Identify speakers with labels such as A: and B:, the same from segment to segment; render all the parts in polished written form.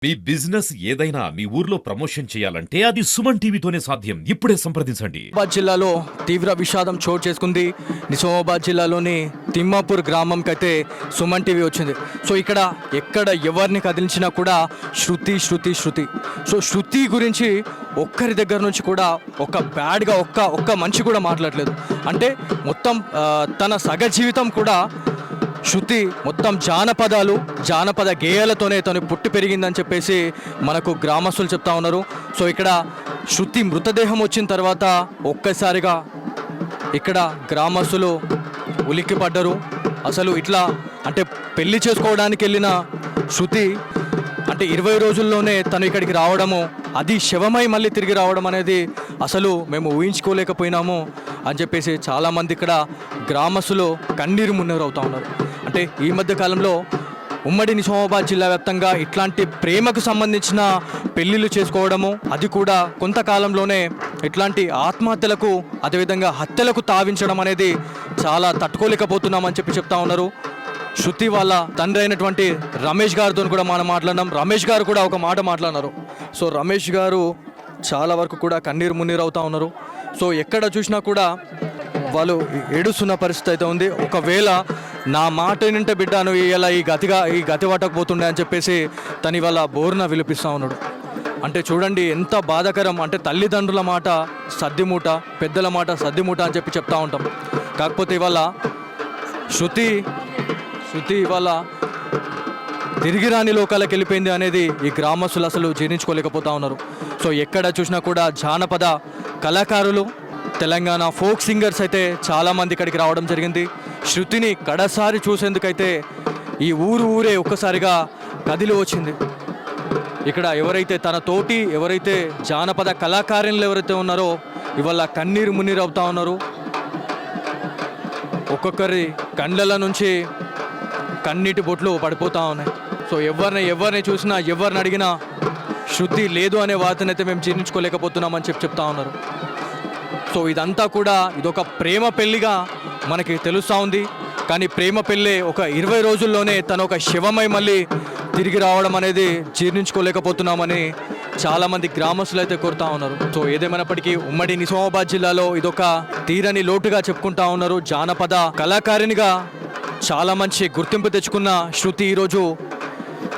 A: మీ business ఏదైనా మీ ఊర్లో promotion చేయాలంటే అది సుమన్ టీవీతోనే సాధ్యం. ఇప్పుడే సంప్రదించండి.
B: నిజామాబాద్ జిల్లాలో తీవ్ర విషాదం చోటు చేసుకుంది. నిజామాబాద్ జిల్లాలోని తిమ్మాపూర్ గ్రామంకైతే సుమన్ టీవీ వచ్చింది. సో ఎక్కడ ఎవరిని కదిలించినా కూడా శృతి శృతి శృతి. సో శృతి గురించి ఒక్కరి దగ్గర నుంచి కూడా ఒక బ్యాడ్గా ఒక్క మనిషి కూడా మాట్లాడలేదు. అంటే మొత్తం తన సగ జీవితం కూడా శృతి మొత్తం జానపద గేయాలతోనే తను పుట్టి పెరిగిందని చెప్పేసి మనకు గ్రామస్తులు చెప్తా ఉన్నారు. సో ఇక్కడ శృతి మృతదేహం వచ్చిన తర్వాత ఒక్కసారిగా ఇక్కడ గ్రామస్తులు ఉలిక్కిపడ్డారు. అసలు ఇట్లా అంటే పెళ్లి చేసుకోవడానికి వెళ్ళిన శృతి అంటే 20 రోజుల్లోనే తను ఇక్కడికి రావడము, అది శవమై మళ్ళీ తిరిగి రావడం అనేది అసలు మేము ఊహించుకోలేకపోయినాము అని చెప్పేసి చాలామంది ఇక్కడ గ్రామస్తులు కన్నీరు మున్నీరవుతూ ఉన్నారు. అంటే ఈ మధ్య కాలంలో ఉమ్మడి నిజామాబాద్ జిల్లా వ్యాప్తంగా ఇట్లాంటి ప్రేమకు సంబంధించిన పెళ్ళిళ్ళు చేసుకోవడము, అది కూడా కొంతకాలంలోనే ఇట్లాంటి ఆత్మహత్యలకు అదేవిధంగా హత్యలకు తావించడం అనేది చాలా తట్టుకోలేకపోతున్నామని చెప్తా ఉన్నారు. శృతి వాళ్ళ తండ్రి అయినటువంటి రమేష్ గారితో కూడా మనం మాట్లాడినాం. రమేష్ గారు కూడా ఒక మాట మాట్లాడినారు. సో రమేష్ గారు చాలా వరకు కూడా కన్నీరు మున్నీరు అవుతూ ఉన్నారు. సో ఎక్కడ చూసినా కూడా వాళ్ళు ఏడుస్తున్న పరిస్థితి అయితే ఉంది. ఒకవేళ నా మాట ఏంటంటే బిడ్డ నువ్వు ఇలా ఈ గతి పట్టకపోతుండే అని చెప్పేసి తను ఇవాళ బోరున విలిపిస్తూ ఉన్నాడు. అంటే చూడండి ఎంత బాధాకరం. అంటే తల్లిదండ్రుల మాట సద్దిమూట, పెద్దల మాట సద్దిమూట అని చెప్తా ఉంటాం. కాకపోతే ఇవాళ శృతి ఇవాళ తిరిగి రాని లోకాలకు వెళ్ళిపోయింది అనేది ఈ గ్రామస్తులు అసలు జీర్ణించుకోలేకపోతా ఉన్నారు. సో ఎక్కడ చూసినా కూడా జానపద కళాకారులు, తెలంగాణ ఫోక్ సింగర్స్ అయితే చాలామంది ఇక్కడికి రావడం జరిగింది. శృతిని కడసారి చూసేందుకైతే ఈ ఊరే ఒక్కసారిగా కదిలి వచ్చింది. ఇక్కడ ఎవరైతే జానపద కళాకారులు ఎవరైతే ఉన్నారో ఇవాళ కన్నీరు మున్నీరు అవుతా ఉన్నారు. ఒక్కొక్కరి కండ్ల నుంచి కన్నీటి బొట్లు పడిపోతూ ఉన్నాయి. సో ఎవరిని చూసినా ఎవరిని అడిగినా శృతి లేదు అనే వార్తనైతే మేము జీర్ణించుకోలేకపోతున్నామని చెప్తా ఉన్నారు. సో ఇదంతా కూడా ఇదొక ప్రేమ పెళ్లిగా మనకి తెలుస్తూ ఉంది. కానీ ప్రేమ పెళ్ళి ఒక 20 రోజుల్లోనే తను ఒక శవమై మళ్ళీ తిరిగి రావడం అనేది జీర్ణించుకోలేకపోతున్నామని చాలామంది గ్రామస్తులు అయితే కోరుతా ఉన్నారు. సో ఏదేమైనప్పటికీ ఉమ్మడి నిజామాబాద్ జిల్లాలో ఇదొక తీరని లోటుగా చెప్పుకుంటా ఉన్నారు. జానపద కళాకారినిగా చాలా మంచి గుర్తింపు తెచ్చుకున్న శృతి ఈరోజు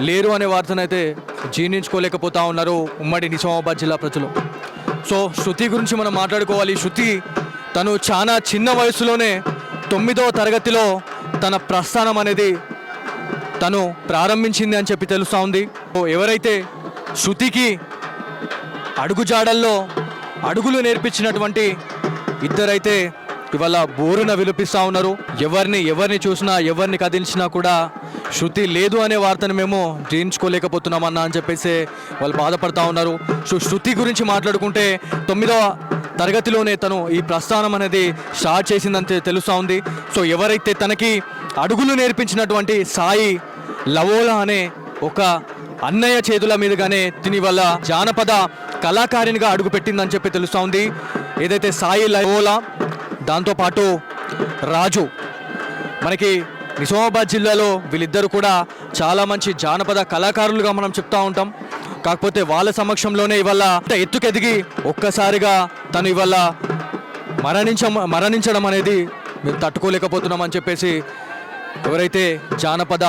B: లేరు అనే వార్తనైతే జీర్ణించుకోలేకపోతా ఉన్నారు ఉమ్మడి నిజామాబాద్ జిల్లా ప్రజలు. సో శృతి గురించి మనం మాట్లాడుకోవాలి. శృతి తను చాలా చిన్న వయసులోనే 9వ తరగతిలో తన ప్రస్థానం అనేది తను ప్రారంభించింది అని తెలుస్తూ ఉంది. ఎవరైతే శృతికి అడుగుజాడల్లో అడుగులు నేర్పించినటువంటి ఇద్దరైతే ఇవాళ బోరున విలిపిస్తూ ఉన్నారు. ఎవరిని చూసినా ఎవరిని కదిలించినా కూడా శృతి లేదు అనే వార్తను మేము జీర్ణించుకోలేకపోతున్నామన్నా అని చెప్పేసి వాళ్ళు బాధపడతా ఉన్నారు. సో శృతి గురించి మాట్లాడుకుంటే 9వ తరగతిలోనే తను ఈ ప్రస్థానం అనేది స్టార్ట్ చేసిందని తెలుస్తూ ఉంది. సో ఎవరైతే తనకి అడుగులు నేర్పించినటువంటి సాయి లవోలా అనే ఒక అన్నయ్య చేతుల మీదుగానే తిని వల్ల జానపద కళాకారినిగా అడుగుపెట్టిందని తెలుస్తూ ఉంది. ఏదైతే సాయి లవోలా, దాంతోపాటు రాజు, మనకి నిజామాబాద్ జిల్లాలో వీళ్ళిద్దరు కూడా చాలా మంచి జానపద కళాకారులుగా మనం చెప్తా ఉంటాం. కాకపోతే వాళ్ళ సమక్షంలోనే ఇవాళ ఎత్తుకెదిగి ఒక్కసారిగా తను ఇవాళ మరణించడం అనేది మేము తట్టుకోలేకపోతున్నామని చెప్పేసి ఎవరైతే జానపద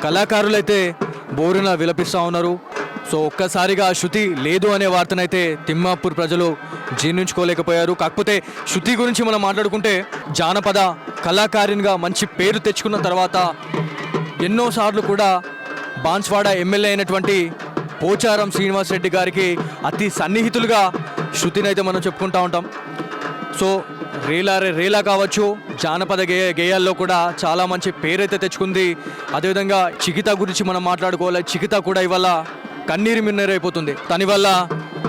B: కళాకారులైతే బోరున విలపిస్తూ ఉన్నారు. సో ఒక్కసారిగా శృతి లేదు అనే వార్తనైతే తిమ్మాపూర్ ప్రజలు జీర్ణించుకోలేకపోయారు. కాకపోతే శృతి గురించి మనం మాట్లాడుకుంటే జానపద కళాకారినిగా మంచి పేరు తెచ్చుకున్న తర్వాత ఎన్నోసార్లు కూడా బాన్స్వాడ ఎమ్మెల్యే అయినటువంటి పోచారం శ్రీనివాస్ రెడ్డి గారికి అతి సన్నిహితులుగా శృతిని అయితే మనం చెప్పుకుంటూ ఉంటాం. సో రేలా కావచ్చు, జానపద గేయాల్లో కూడా చాలా మంచి పేరైతే తెచ్చుకుంది. అదేవిధంగా చికిత గురించి మనం మాట్లాడుకోవాలి. చికిత కూడా ఇవాళ కన్నీరు మిన్నీరైపోతుంది. తన వల్ల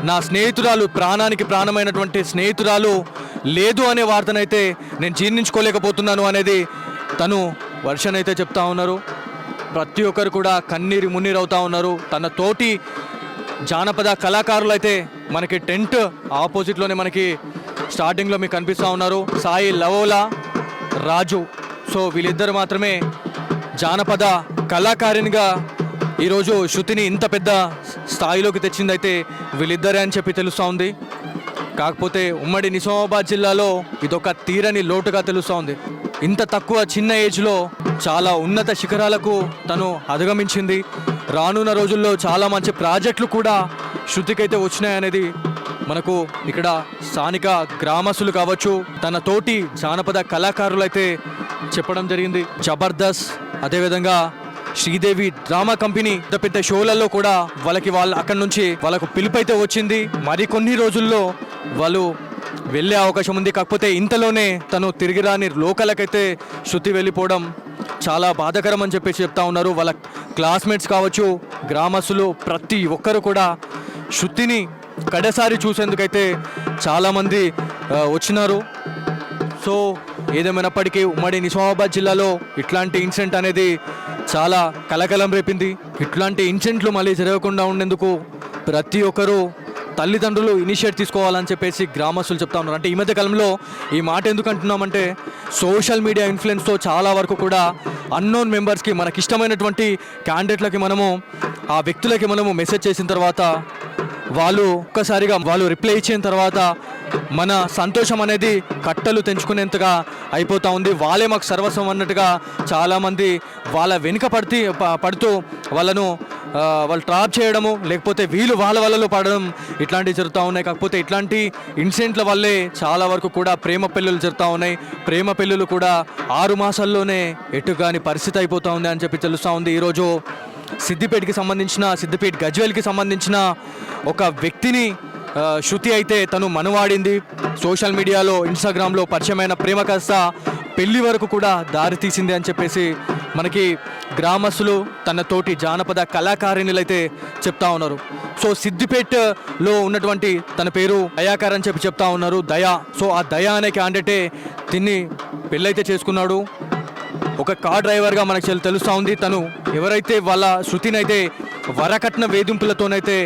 B: నా స్నేహితురాలు, ప్రాణానికి ప్రాణమైనటువంటి స్నేహితురాలు లేదు అనే వార్తనైతే నేను జీర్ణించుకోలేకపోతున్నాను అనేది తను వర్షన్ అయితే చెప్తా ఉన్నారు. ప్రతి ఒక్కరు కూడా కన్నీరు మున్నీరు అవుతా ఉన్నారు. తన తోటి జానపద కళాకారులు అయితే మనకి టెంట్ ఆపోజిట్లోనే మనకి స్టార్టింగ్లో మీకు కనిపిస్తూ ఉన్నారు. సాయి లవోలా, రాజు. సో వీళ్ళిద్దరు మాత్రమే జానపద కళాకారినిగా ఈరోజు శృతిని ఇంత పెద్ద స్థాయిలోకి తెచ్చిందైతే వీళ్ళిద్దరే అని చెప్పి తెలుస్తూ ఉంది. కాకపోతే ఉమ్మడి నిజామాబాద్ జిల్లాలో ఇదొక తీరని లోటుగా తెలుస్తూ ఉంది. ఇంత తక్కువ చిన్న ఏజ్లో చాలా ఉన్నత శిఖరాలకు తను అధిగమించింది. రానున్న రోజుల్లో చాలా మంచి ప్రాజెక్టులు కూడా శృతికైతే వచ్చినాయనేది మనకు ఇక్కడ స్థానిక గ్రామస్తులు కావచ్చు, తన తోటి జానపద కళాకారులు అయితే చెప్పడం జరిగింది. జబర్దస్త్, అదేవిధంగా శ్రీదేవి డ్రామా కంపెనీ పెద్ద పెద్ద షోలలో కూడా వాళ్ళ అక్కడి నుంచి వాళ్ళకు పిలుపు అయితే వచ్చింది. మరికొన్ని రోజుల్లో వాళ్ళు వెళ్ళే అవకాశం ఉంది. కాకపోతే ఇంతలోనే తను తిరిగి రాని లోకలకైతే శృతి వెళ్ళిపోవడం చాలా బాధాకరం అని చెప్పేసి చెప్తా ఉన్నారు. వాళ్ళ క్లాస్మేట్స్ కావచ్చు, గ్రామస్తులు ప్రతి ఒక్కరు కూడా శృతిని కడసారి చూసేందుకైతే చాలామంది వచ్చినారు. సో ఏదేమైనప్పటికీ ఉమ్మడి నిజామాబాద్ జిల్లాలో ఇట్లాంటి ఇన్సిడెంట్ అనేది చాలా కలకలం రేపింది. ఇట్లాంటి ఇన్సిడెంట్లు మళ్ళీ జరగకుండా ఉండేందుకు ప్రతి ఒక్కరూ తల్లిదండ్రులు ఇనిషియేట్ తీసుకోవాలని చెప్పేసి గ్రామస్తులు చెప్తా ఉన్నారు. అంటే ఈ మధ్య కాలంలో ఈ మాట ఎందుకు అంటున్నామంటే సోషల్ మీడియా ఇన్ఫ్లుయెన్స్తో చాలా వరకు కూడా అన్నోన్ మెంబర్స్కి మనకి ఇష్టమైనటువంటి క్యాండిడేట్లకి మనము ఆ వ్యక్తులకి మనము మెసేజ్ చేసిన తర్వాత వాళ్ళు ఒక్కసారిగా రిప్లై ఇచ్చిన తర్వాత మన సంతోషం అనేది కట్టలు తెంచుకునేంతగా అయిపోతూ ఉంది. వాళ్ళే మాకు సర్వస్వం అన్నట్టుగా చాలామంది వాళ్ళ వెనుక పడుతూ వాళ్ళు ట్రాప్ చేయడము, లేకపోతే వీళ్ళు వాళ్ళలో పడడం ఇట్లాంటివి జరుగుతూ ఉన్నాయి. కాకపోతే ఇట్లాంటి ఇన్సిడెంట్ల వల్లే చాలా వరకు కూడా ప్రేమ పెళ్ళిళ్ళు జరుగుతూ ఉన్నాయి. ప్రేమ పెళ్ళిళ్ళు కూడా 6 మాసాల్లోనే ఎటుగాని పరిస్థితి అయిపోతూ ఉంది అని చెప్పి తెలుస్తూ ఉంది. ఈరోజు సిద్దిపేట గజ్వేల్కి సంబంధించిన ఒక వ్యక్తిని శృతి అయితే తను మనవాడింది. సోషల్ మీడియాలో, ఇన్స్టాగ్రామ్లో పరిచయమైన ప్రేమ కాస్త పెళ్లి వరకు కూడా దారి తీసింది అని చెప్పేసి మనకి గ్రామస్తులు, తన తోటి జానపద కళాకారిణులు అయితే చెప్తా ఉన్నారు. సో సిద్దిపేటలో ఉన్నటువంటి తన పేరు దయాకర్ అని చెప్తా ఉన్నారు. దయా. సో ఆ దయా అనే క్యాండిడేటే తిన్ని పెళ్ళైతే చేసుకున్నాడు. ఒక కార్ డ్రైవర్గా మనకు తెలుస్తూ ఉంది. తను ఎవరైతే వాళ్ళ శృతిని అయితే వరకట్న వేధింపులతోనైతే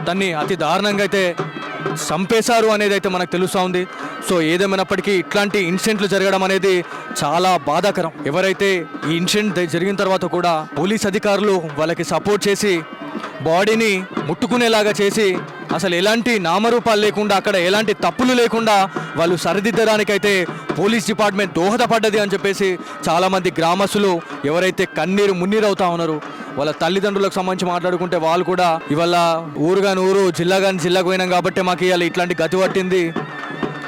B: దాన్ని అతి దారుణంగా అయితే చంపేశారు అనేది అయితే మనకు తెలుస్తూ ఉంది. సో ఏదేమైనప్పటికీ ఇట్లాంటి ఇన్సిడెంట్లు జరగడం అనేది చాలా బాధాకరం. ఎవరైతే ఈ ఇన్సిడెంట్ జరిగిన తర్వాత కూడా పోలీస్ అధికారులు వాళ్ళకి సపోర్ట్ చేసి బాడీని ముట్టుకునేలాగా చేసి అసలు ఎలాంటి నామరూపాలు లేకుండా, అక్కడ ఎలాంటి తప్పులు లేకుండా వాళ్ళు సరిదిద్దడానికైతే పోలీస్ డిపార్ట్మెంట్ దోహదపడ్డది అని చెప్పేసి చాలామంది గ్రామస్తులు ఎవరైతే కన్నీరు మున్నీరవుతా ఉన్నారు, వాళ్ళ తల్లిదండ్రులకు సంబంధించి మాట్లాడుకుంటే వాళ్ళు కూడా ఇవాళ ఊరు జిల్లాకు పోయినాం కాబట్టి మాకు ఇవాళ ఇట్లాంటి గతి పట్టింది,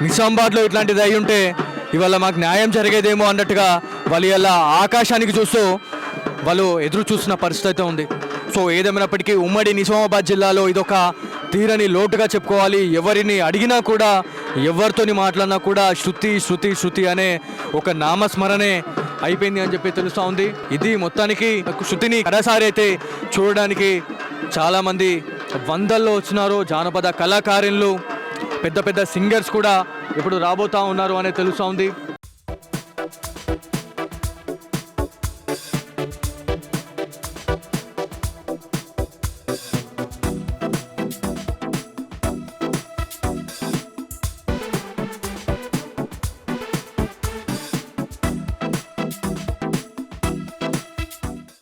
B: నిజామాబాద్లో ఇట్లాంటిది అయి ఉంటే ఇవాళ మాకు న్యాయం జరిగేదేమో అన్నట్టుగా వాళ్ళు ఇలా ఆకాశానికి చూస్తూ వాళ్ళు ఎదురు చూస్తున్న పరిస్థితి అయితే ఉంది. సో ఏదేమైనప్పటికీ ఉమ్మడి నిజామాబాద్ జిల్లాలో ఇదొక తీరని లోటుగా చెప్పుకోవాలి. ఎవరిని అడిగినా కూడా, ఎవరితోని మాట్లాడినా కూడా శృతి అనే ఒక నామస్మరణే అయిపోయింది అని చెప్పి తెలుస్తూ ఉంది. ఇది మొత్తానికి శృతిని కడసారి అయితే చూడడానికి చాలామంది వందల్లో వచ్చినారు. జానపద కళాకారులు, పెద్ద సింగర్స్ కూడా ఇప్పుడు రాబోతూ ఉన్నారు అనేది తెలుస్తూ ఉంది.